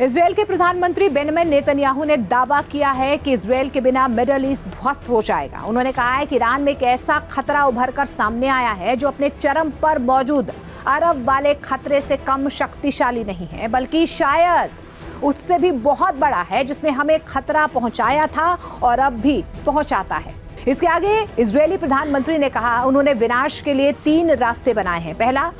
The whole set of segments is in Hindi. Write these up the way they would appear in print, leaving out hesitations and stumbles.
इजरायल के प्रधानमंत्री बेंजामिन नेतन्याहू ने दावा किया है कि इजरायल के बिना मिडिल ईस्ट ध्वस्त हो जाएगा। उन्होंने कहा है कि ईरान में एक ऐसा खतरा उभर कर सामने आया है जो अपने चरम पर मौजूद अरब वाले खतरे से कम शक्तिशाली नहीं है, बल्कि शायद उससे भी बहुत बड़ा है, जिसने हमें खतरा पहुंचाया था और अब भी पहुंचाता है। इसके आगे इजरायली प्रधानमंत्री ने कहा, उन्होंने विनाश के लिए 3 रास्ते बनाए हैं। पहला,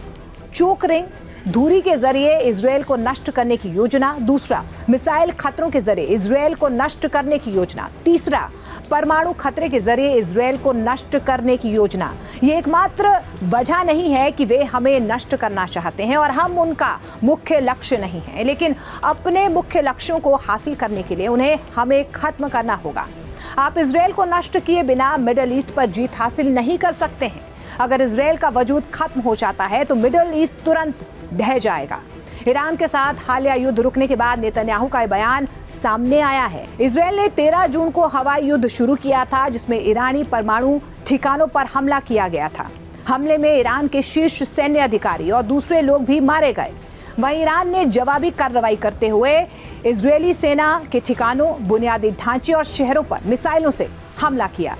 चोक रिंग, दूरी के जरिए इजरायल को नष्ट करने की योजना। दूसरा, मिसाइल खतरों के जरिए इजरायल को नष्ट करने की योजना। तीसरा, परमाणु खतरे के जरिए इजरायल को नष्ट करने की योजना। ये एकमात्र वजह नहीं है कि वे हमें नष्ट करना चाहते हैं और हम उनका मुख्य लक्ष्य नहीं है, लेकिन अपने मुख्य लक्ष्यों को हासिल करने के लिए उन्हें हमें खत्म करना होगा। आप इजरायल को नष्ट किए बिना मिडिल ईस्ट पर जीत हासिल नहीं कर सकते हैं। अगर इजरायल का वजूद खत्म हो जाता है तो मिडिल ईस्ट तुरंत ढह जाएगा। ईरान के साथ हालिया युद्ध रुकने के बाद नेतन्याहू का बयान सामने आया है। इजरायल ने 13 जून को हवाई युद्ध शुरू किया था, जिसमें ईरानी परमाणु ठिकानों पर हमला किया गया था। हमले में ईरान के शीर्ष सैन्य अधिकारी और दूसरे लोग भी मारे गए। वहीं ईरान ने जवाबी कार्रवाई करते हुए इजरायली सेना के ठिकानों, बुनियादी ढांचे और शहरों पर मिसाइलों से हमला किया।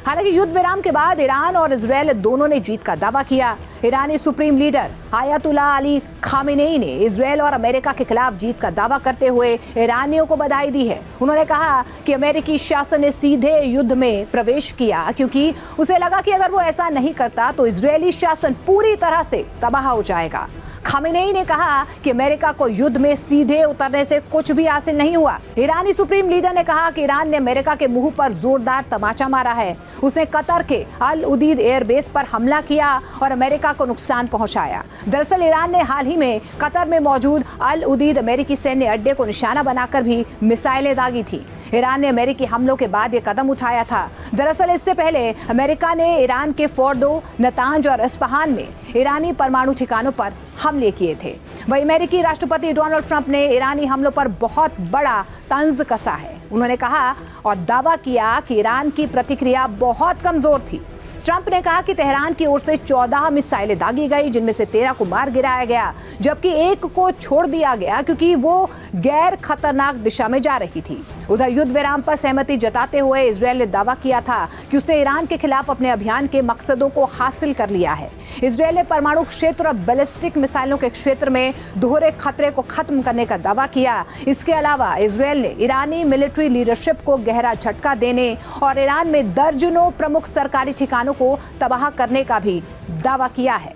हालांकि युद्ध विराम के बाद ईरान और इजरायल दोनों ने जीत का दावा किया। ईरानी supreme leader Ayatollah Ali Khamenei ने इजरायल और अमेरिका के खिलाफ जीत का दावा करते हुए ईरानियों को बधाई दी है। उन्होंने कहा कि अमेरिकी शासन ने सीधे युद्ध में प्रवेश किया क्योंकि उसे लगा कि अगर वो ऐसा नहीं करता तो इजरायली शासन पूरी तरह से तबाह हो जाएगा। खामेनेई ने कहा कि अमेरिका को युद्ध में सीधे उतरने से कुछ भी हासिल नहीं हुआ। ईरानी सुप्रीम लीडर ने कहा कि ईरान ने अमेरिका के मुंह पर जोरदार तमाचा मारा है। उसने कतर के अल उदीद एयरबेस पर हमला किया और अमेरिका को नुकसान पहुंचाया। दरअसल ईरान ने हाल ही में कतर में मौजूद अल उदीद अमेरिकी सैन्य अड्डे को निशाना बनाकर भी मिसाइलें दागी थी। ईरान ने अमेरिकी हमलों के बाद ये कदम उठाया था। दरअसल इससे पहले अमेरिका ने ईरान के फोर्डो, नतांज और इस्फहान में ईरानी परमाणु ठिकानों पर हमले किए थे। वहीं अमेरिकी राष्ट्रपति डोनाल्ड ट्रंप ने ईरानी हमलों पर बहुत बड़ा तंज कसा है। उन्होंने कहा और दावा किया कि ईरान की प्रतिक्रिया बहुत कमजोर थी। ट्रंप ने कहा कि तेहरान की ओर से 14 मिसाइलें दागी गई, जिनमें से 13 को मार गिराया गया, जबकि 1 को छोड़ दिया गया क्योंकि वो गैर खतरनाक दिशा में जा रही थी। उधर युद्ध विराम पर सहमति जताते हुए इजरायल ने दावा किया था कि उसने ईरान के खिलाफ अपने अभियान के मकसदों को हासिल कर लिया है। इजरायल ने परमाणु क्षेत्र और बैलिस्टिक मिसाइलों के क्षेत्र में दोहरे खतरे को खत्म करने का दावा किया। इसके अलावा इजरायल ने ईरानी मिलिट्री लीडरशिप को गहरा झटका देने और ईरान में दर्जनों प्रमुख सरकारी ठिकानों को तबाह करने का भी दावा किया है।